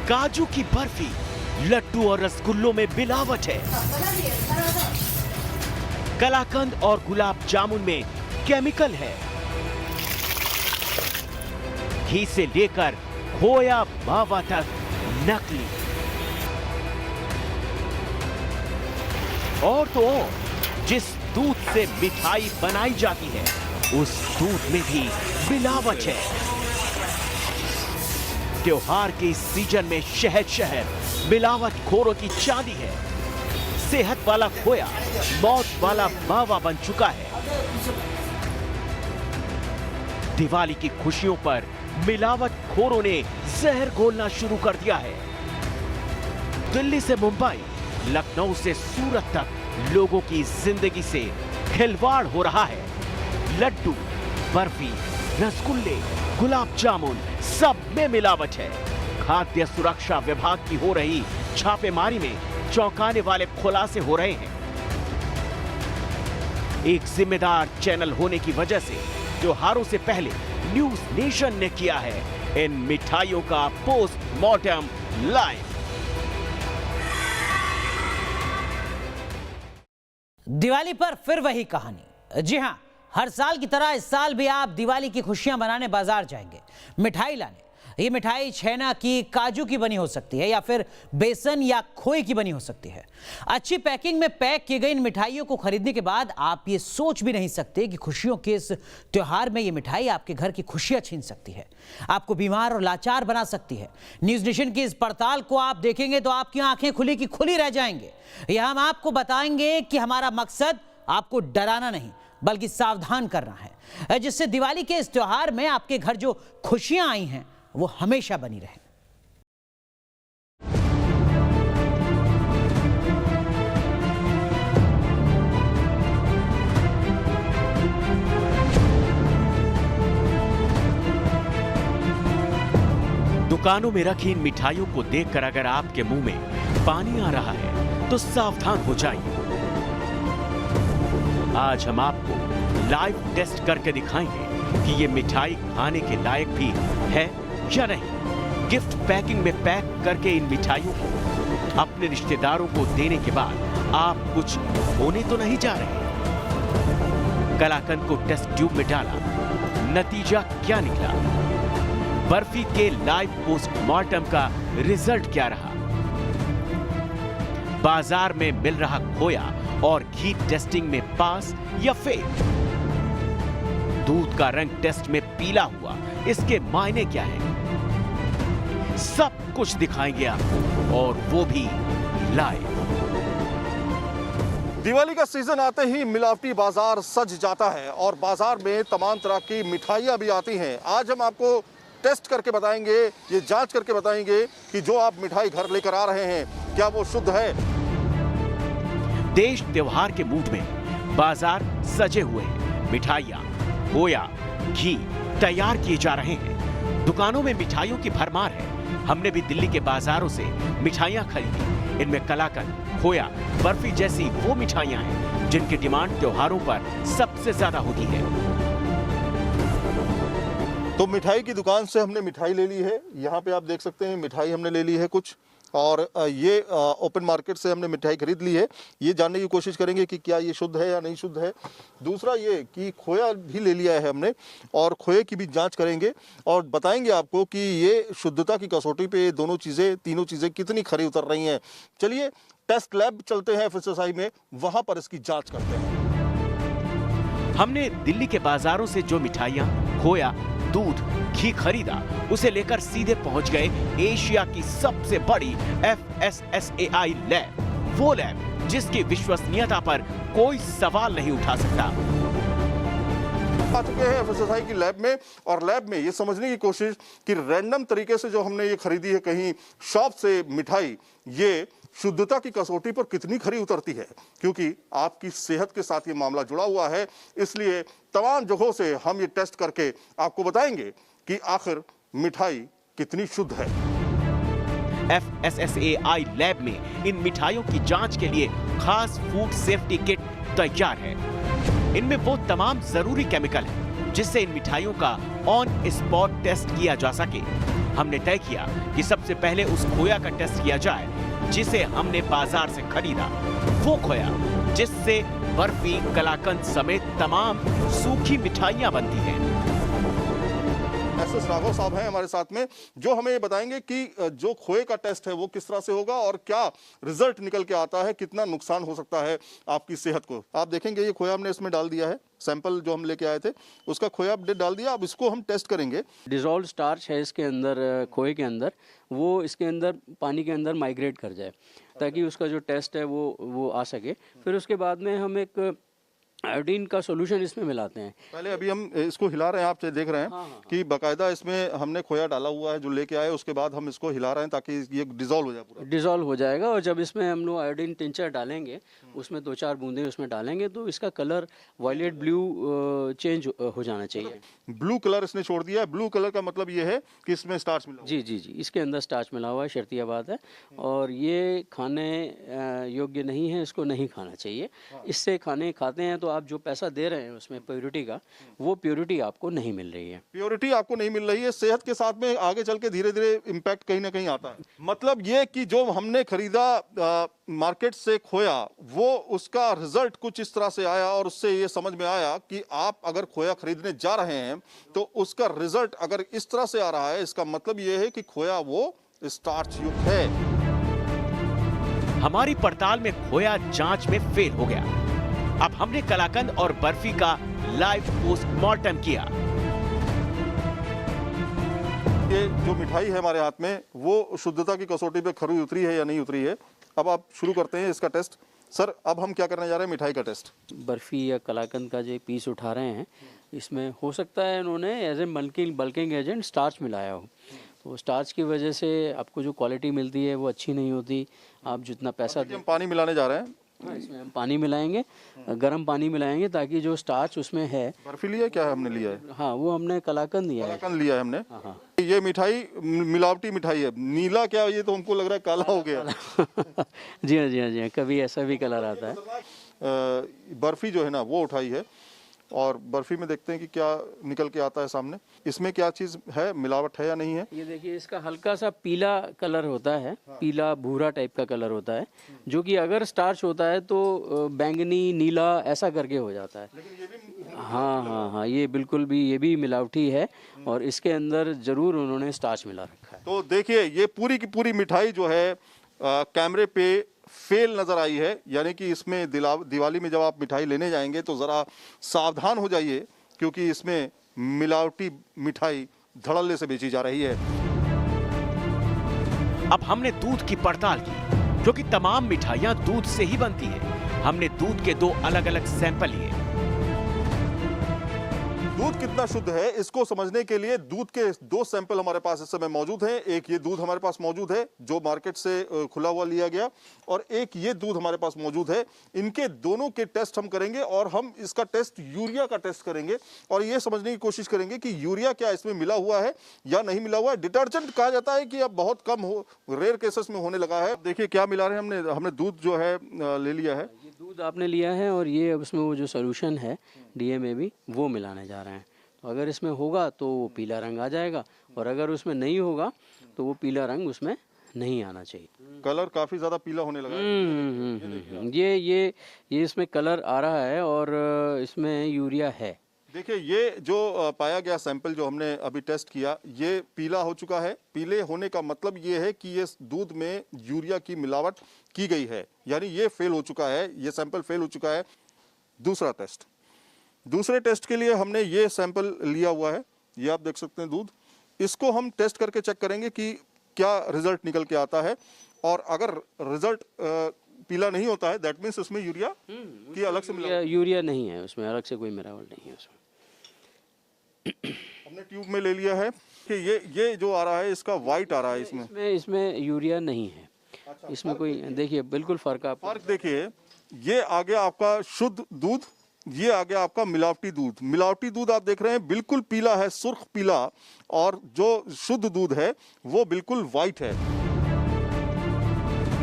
काजू की बर्फी, लड्डू और रसगुल्लों में मिलावट है। कलाकंद और गुलाब जामुन में केमिकल है। घी से लेकर खोया मावा तक नकली। और तो और, जिस दूध से मिठाई बनाई जाती है उस दूध में भी मिलावट है। त्योहार के इस सीजन में शहर शहर मिलावटखोरों की चांदी है। सेहत वाला खोया मौत वाला मावा बन चुका है। दिवाली की खुशियों पर मिलावटखोरों ने जहर घोलना शुरू कर दिया है। दिल्ली से मुंबई, लखनऊ से सूरत तक लोगों की जिंदगी से खिलवाड़ हो रहा है। लड्डू, बर्फी, रसगुल्ले, गुलाब जामुन सब में मिलावट है। खाद्य सुरक्षा विभाग की हो रही छापेमारी में चौंकाने वाले खुलासे हो रहे हैं। एक जिम्मेदार चैनल होने की वजह से त्योहारों से पहले न्यूज नेशन ने किया है इन मिठाइयों का पोस्टमार्टम लाइव। दिवाली पर फिर वही कहानी। जी हां, हर साल की तरह इस साल भी आप दिवाली की खुशियां मनाने बाजार जाएंगे, मिठाई लाने। ये मिठाई छेना की, काजू की बनी हो सकती है या फिर बेसन या खोए की बनी हो सकती है। अच्छी पैकिंग में पैक की गई इन मिठाइयों को खरीदने के बाद आप ये सोच भी नहीं सकते कि खुशियों के इस त्योहार में ये मिठाई आपके घर की खुशियां छीन सकती है, आपको बीमार और लाचार बना सकती है। न्यूज नेशन की इस पड़ताल को आप देखेंगे तो आपकी आंखें खुली की खुली रह जाएंगे। यह हम आपको बताएंगे कि हमारा मकसद आपको डराना नहीं बल्कि सावधान करना है, जिससे दिवाली के इस त्योहार में आपके घर जो खुशियां आई हैं वो हमेशा बनी रहे। दुकानों में रखी इन मिठाइयों को देखकर अगर आपके मुंह में पानी आ रहा है तो सावधान हो जाइए। आज हम आपको लाइव टेस्ट करके दिखाएंगे कि ये मिठाई खाने के लायक भी है या नहीं। गिफ्ट पैकिंग में पैक करके इन मिठाइयों को अपने रिश्तेदारों को देने के बाद आप कुछ होने तो नहीं जा रहे। कलाकंद को टेस्ट ट्यूब में डाला, नतीजा क्या निकला? बर्फी के लाइव पोस्टमार्टम का रिजल्ट क्या रहा? बाजार में मिल रहा खोया और घी टेस्टिंग में पास या फेल? दूध का रंग टेस्ट में पीला हुआ, इसके मायने क्या है? सब कुछ दिखाएंगे आपको, और वो भी लाइव। दिवाली का सीजन आते ही मिलावटी बाजार सज जाता है और बाजार में तमाम तरह की मिठाइयां भी आती हैं। आज हम आपको टेस्ट करके बताएंगे, ये जांच करके बताएंगे कि जो आप मिठाई घर लेकर आ रहे हैं क्या वो शुद्ध है। देश त्योहार के मूड में, बाजार सजे हुए हैं। मिठाइयां, खोया, घी तैयार किए जा रहे हैं। दुकानों में मिठाइयों की भरमार है। हमने भी दिल्ली के बाजारों से मिठाइयां खरीदी। इनमें कलाकंद, खोया, बर्फी जैसी वो मिठाइयां हैं जिनकी डिमांड त्योहारों पर सबसे ज्यादा होती है। तो मिठाई की दुकान से हमने मिठाई ले ली है। यहाँ पे आप देख सकते हैं मिठाई हमने ले ली है कुछ, और ये ओपन मार्केट से हमने मिठाई खरीद ली है। ये जानने की कोशिश करेंगे कि क्या ये शुद्ध है या नहीं शुद्ध है। दूसरा ये कि खोया भी ले लिया है हमने, और खोए की भी जांच करेंगे और बताएंगे आपको कि ये शुद्धता की कसौटी पे दोनों चीज़ें, तीनों चीज़ें कितनी खरी उतर रही हैं। चलिए टेस्ट लैब चलते हैं FSSAI में, वहाँ पर इसकी जाँच करते हैं। हमने दिल्ली के बाजारों से जो मिठाइयां, खोया, दूध, घी खरीदा, उसे लेकर सीधे पहुंच गए एशिया की सबसे बड़ी FSSAI लैब। वो लैब जिसकी विश्वसनीयता पर कोई सवाल नहीं उठा सकता। आ चुके हैं FSSAI की लैब में, और लैब में ये समझने की कोशिश कि रैंडम तरीके से जो हमने ये खरीदी है कहीं शॉप से मिठाई, ये शुद्धता की कसौटी पर कितनी खरी उतरती है, क्योंकि आपकी सेहत के साथ ये मामला जुड़ा हुआ है। इसलिए तमाम जगहों से हम ये टेस्ट करके आपको बताएंगे कि आखिर मिठाई कितनी शुद्ध है। FSSAI लैब में इन मिठाइयों की जांच के लिए खास फूड सेफ्टी किट तैयार है। इनमें वो तमाम जरूरी केमिकल हैं जिससे इन मिठाइयों का ऑन स्पॉट टेस्ट किया जा सके। हमने तय किया कि सबसे पहले उस खोया का टेस्ट किया जाए जिसे हमने बाजार से खरीदा। वो खोया जिससे बर्फी, कलाकंद समेत तमाम सूखी मिठाइयां बनती हैं। एस राघव साहब हैं हमारे साथ में, जो हमें ये बताएंगे कि जो खोए का टेस्ट है वो किस तरह से होगा और क्या रिजल्ट निकल के आता है, कितना नुकसान हो सकता है आपकी सेहत को। आप देखेंगे ये खोया हमने इसमें डाल दिया है, सैंपल जो हम लेके आए थे उसका खोया अपने डाल दिया। अब इसको हम टेस्ट करेंगे। डिजॉल्व स्टार्च है इसके अंदर, खोए के अंदर, वो इसके अंदर पानी के अंदर माइग्रेट कर जाए ताकि उसका जो टेस्ट है वो आ सके। फिर उसके बाद में हम एक आयोडीन का सॉल्यूशन इसमें मिलाते हैं। पहले अभी हम इसको हिला रहे हैं, आप देख रहे हैं कि बाकायदा इसमें हमने खोया डाला हुआ है जो लेके आए, उसके बाद हम इसको हिला रहे हैं ताकि ये डिजॉल्व हो जाए, पूरा डिजॉल्व हो जाएगा। और जब इसमें हम लोग आयोडीन टिंचर डालेंगे, उसमें 2-4 बूंदे उसमें डालेंगे तो इसका कलर वायलेट ब्लू चेंज हो जाना चाहिए। ब्लू कलर इसने छोड़ दिया है। ब्लू कलर का मतलब ये है कि इसमें स्टार्च मिला हुआ है। जी, इसके अंदर स्टार्च मिला हुआ है, शर्तिया बात है। और ये खाने योग्य नहीं है, इसको नहीं खाना चाहिए। इससे खाते हैं तो आप जो पैसा दे रहे हैं उसमें प्योरिटी का, वो प्योरिटी आपको नहीं मिल रही है। प्योरिटी आपको नहीं मिल रही है, सेहत के साथ में आगे चल के धीरे धीरे इम्पैक्ट कहीं ना कहीं आता है। मतलब ये कि जो हमने खरीदा मार्केट से खोया, वो उसका रिजल्ट कुछ इस तरह से आया और उससे ये समझ में आया कि आप अगर खोया खरीदने जा रहे हैं तो उसका रिजल्ट अगर इस तरह से आ रहा है, इसका मतलब ये है कि खोया वो स्टार्च युक्त है। हमारी पड़ताल में खोया जांच में फेल हो गया। अब हमने कलाकंद और बर्फी का लाइव पोस्टमार्टम किया। ये जो मिठाई है हमारे हाथ में, वो शुद्धता की कसौटी पे खरी उतरी है या नहीं उतरी है। अब आप शुरू करते हैं इसका टेस्ट। सर, अब हम क्या करने जा रहे हैं? मिठाई का टेस्ट। बर्फी या कलाकंद का जो पीस उठा रहे हैं, इसमें हो सकता है इन्होंने as a bulking agent starch मिलाया हो। तो स्टार्च की वजह से आपको जो क्वालिटी मिलती है वो अच्छी नहीं होती। आप जितना पैसा हम पानी मिलाने जा रहे हैं। इसमें हम पानी मिलाएंगे, गर्म पानी मिलाएंगे ताकि जो स्टार्च उसमें है। बर्फी लिया क्या है हमने लिया है? हाँ, वो हमने कलाकंद लिया है। कलाकंद लिया है हमने। हाँ। ये मिठाई मिलावटी मिठाई है। नीला क्या, ये तो हमको लग रहा है काला हो गया। जी हाँ, कभी ऐसा भी कलर आता है। बर्फी जो है ना वो उठाई है और बर्फी में देखते हैं कि क्या निकल के आता है सामने। इसमें क्या चीज है, मिलावट है या नहीं है? ये देखिए, इसका हल्का सा पीला कलर होता है, पीला भूरा टाइप का कलर होता है, जो कि अगर स्टार्च होता है तो बैंगनी नीला ऐसा करके हो जाता है। हाँ, ये बिल्कुल भी, ये भी मिलावटी है और इसके अंदर जरूर उन्होंने स्टार्च मिला रखा है। तो देखिए, ये पूरी की पूरी मिठाई जो है कैमरे पे फेल नजर आई है। यानी कि इसमें दिवाली में जब आप मिठाई लेने जाएंगे तो जरा सावधान हो जाइए, क्योंकि इसमें मिलावटी मिठाई धड़ल्ले से बेची जा रही है। अब हमने दूध की पड़ताल की, क्योंकि तमाम मिठाइयां दूध से ही बनती है। हमने दूध के 2 अलग अलग सैंपल लिए। दूध कितना शुद्ध है इसको समझने के लिए दूध के 2 सैंपल हमारे पास इस समय मौजूद हैं। एक ये दूध हमारे पास मौजूद है जो मार्केट से खुला हुआ लिया गया, और एक ये दूध हमारे पास मौजूद है। इनके दोनों के टेस्ट हम करेंगे और हम इसका टेस्ट यूरिया का टेस्ट करेंगे और ये समझने की कोशिश करेंगे कि यूरिया क्या इसमें मिला हुआ है या नहीं मिला हुआ है। डिटर्जेंट कहा जाता है कि अब बहुत कम हो, रेयर केसेस में होने लगा है। देखिए क्या मिला रहे हैं हमने दूध जो है ले लिया है। ये दूध आपने लिया है और ये उसमें वो जो सोल्यूशन है DMAB वो मिलाने जा रहे हैं। तो अगर इसमें होगा तो वो पीला रंग आ जाएगा और अगर उसमें नहीं होगा तो वो पीला रंग उसमें नहीं आना चाहिए। कलर काफी ज्यादा पीला होने लगा है। ये इसमें कलर आ रहा है और इसमें यूरिया है। देखिए, ये जो पाया गया सैंपल जो हमने अभी टेस्ट किया, ये पीला हो चुका है। पीले होने का मतलब ये है कि ये दूध में यूरिया की मिलावट की गई है, यानी ये फेल हो चुका है, ये सैंपल फेल हो चुका है। दूसरे टेस्ट के लिए हमने ये सैंपल लिया हुआ है, ये आप देख सकते हैं दूध। इसको हम टेस्ट करके चेक करेंगे कि क्या रिजल्ट निकल के आता है, और अगर रिजल्ट पीला नहीं होता है दैट मीन्स उसमें यूरिया की अलग से मिलावट, यूरिया नहीं है उसमें, अलग से कोई मिलावट नहीं है उसमें। हमने ट्यूब में ले लिया है कि ये जो आ रहा है इसका वाइट आ रहा है। इसमें यूरिया नहीं है। अच्छा, इसमें कोई देखिए बिल्कुल फर्क देखिए, ये आ गया आपका शुद्ध दूध, ये आ गया आपका मिलावटी दूध। मिलावटी दूध आप देख रहे हैं बिल्कुल पीला है, सुर्ख पीला, और जो शुद्ध दूध है वो बिल्कुल वाइट है।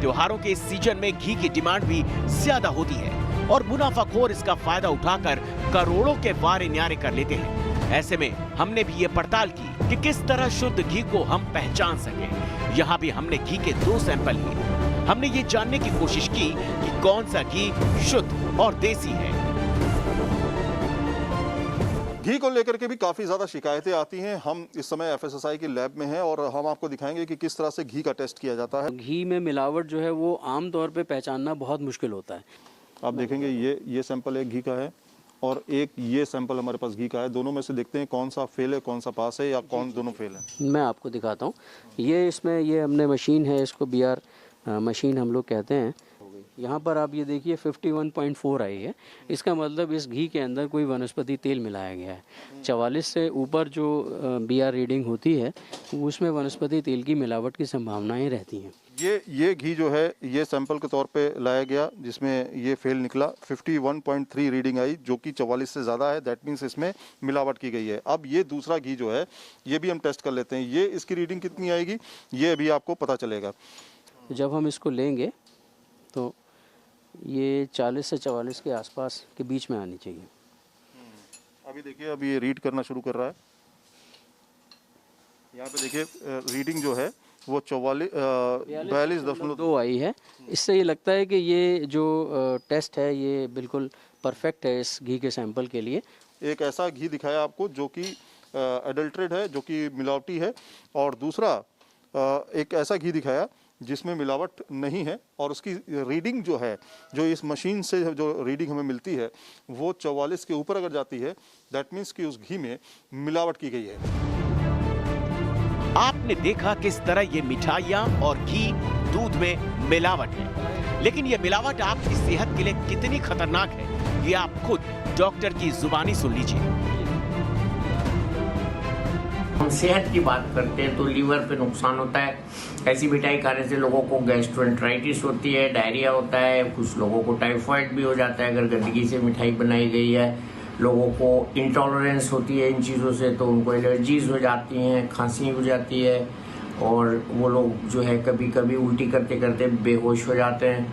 त्योहारों के इस सीजन में घी की डिमांड भी ज्यादा होती है और मुनाफाखोर इसका फायदा उठाकर करोड़ों के वारे न्यारे कर लेते हैं। ऐसे में हमने भी ये पड़ताल की कि किस तरह शुद्ध घी को हम पहचान सकें। यहाँ भी हमने घी के 2 सैंपल लिए। हमने ये जानने की कोशिश की कि कौन सा घी शुद्ध और देसी है। घी को लेकर के भी काफ़ी ज़्यादा शिकायतें आती हैं। हम इस समय एफएसएसआई की लैब में हैं और हम आपको दिखाएंगे कि किस तरह से घी का टेस्ट किया जाता है। घी में मिलावट जो है वो आम तौर पे पहचानना बहुत मुश्किल होता है। आप देखेंगे ये सैंपल एक घी का है और एक ये सैंपल हमारे पास घी का है। दोनों में से देखते हैं कौन सा फेल है, कौन सा पास है, या कौन दोनों फेल है। मैं आपको दिखाता हूँ। ये हमने मशीन है, इसको BR मशीन हम लोग कहते हैं। यहाँ पर आप ये देखिए 51.4 आई है। इसका मतलब इस घी के अंदर कोई वनस्पति तेल मिलाया गया है। 44 से ऊपर जो BR रीडिंग होती है उसमें वनस्पति तेल की मिलावट की संभावनाएं रहती हैं। ये घी जो है ये सैंपल के तौर पे लाया गया, जिसमें ये फेल निकला। 51.3 रीडिंग आई, जो कि 44 से ज़्यादा है। दैट मीन्स इसमें मिलावट की गई है। अब ये दूसरा घी जो है ये भी हम टेस्ट कर लेते हैं। ये इसकी रीडिंग कितनी आएगी ये अभी आपको पता चलेगा। जब हम इसको लेंगे तो ये 40 से 44 के आसपास के बीच में आनी चाहिए। अभी देखिए, अभी ये रीड करना शुरू कर रहा है। यहाँ पे देखिए रीडिंग जो है वो 42.2 आई है। इससे ये लगता है कि ये जो टेस्ट है ये बिल्कुल परफेक्ट है इस घी के सैंपल के लिए। एक ऐसा घी दिखाया आपको जो कि एडल्ट्रेट है, जो कि मिलावटी है, और दूसरा एक ऐसा घी दिखाया जिसमें मिलावट नहीं है और उसकी रीडिंग जो है, जो इस मशीन से जो रीडिंग हमें मिलती है वो 44 के ऊपर अगर जाती है, दैट मीन्स कि उस घी में मिलावट की गई है। आपने देखा किस तरह ये मिठाइयाँ और घी दूध में मिलावट है, लेकिन ये मिलावट आपकी सेहत के लिए कितनी खतरनाक है ये आप खुद डॉक्टर की जुबानी सुन लीजिए। हम सेहत की बात करते हैं तो लीवर पे नुकसान होता है। ऐसी मिठाई खाने से लोगों को गैस्ट्रोएंटेराइटिस होती है, डायरिया होता है, कुछ लोगों को टाइफाइड भी हो जाता है अगर गंदगी से मिठाई बनाई गई है। लोगों को इंटॉलरेंस होती है इन चीज़ों से, तो उनको एलर्जीज हो जाती हैं, खांसी हो जाती है, और वो लोग जो है कभी कभी उल्टी करते करते बेहोश हो जाते हैं,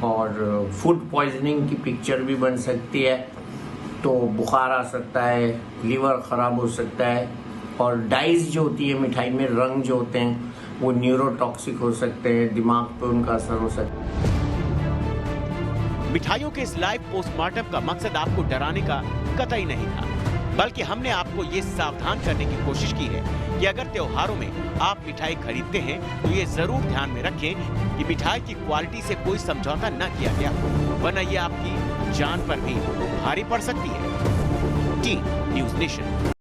और फूड पॉइजनिंग की पिक्चर भी बन सकती है। तो बुखार आ सकता है, लीवर ख़राब हो सकता है, और डाइज जो होती है मिठाई में, रंग जो होते हैं वो न्यूरोटॉक्सिक हो सकते हैं, दिमाग पे उनका असर हो सकता है। मिठाइयों के इस लाइव पोस्टमार्टम का मकसद आपको डराने का कतई नहीं था, बल्कि हमने आपको ये सावधान करने की कोशिश की है कि अगर त्योहारों में आप मिठाई खरीदते हैं तो ये जरूर ध्यान में रखें कि मिठाई की क्वालिटी से कोई समझौता न किया गया, वरना ये आपकी जान पर भी भारी पड़ सकती है। Team news nation.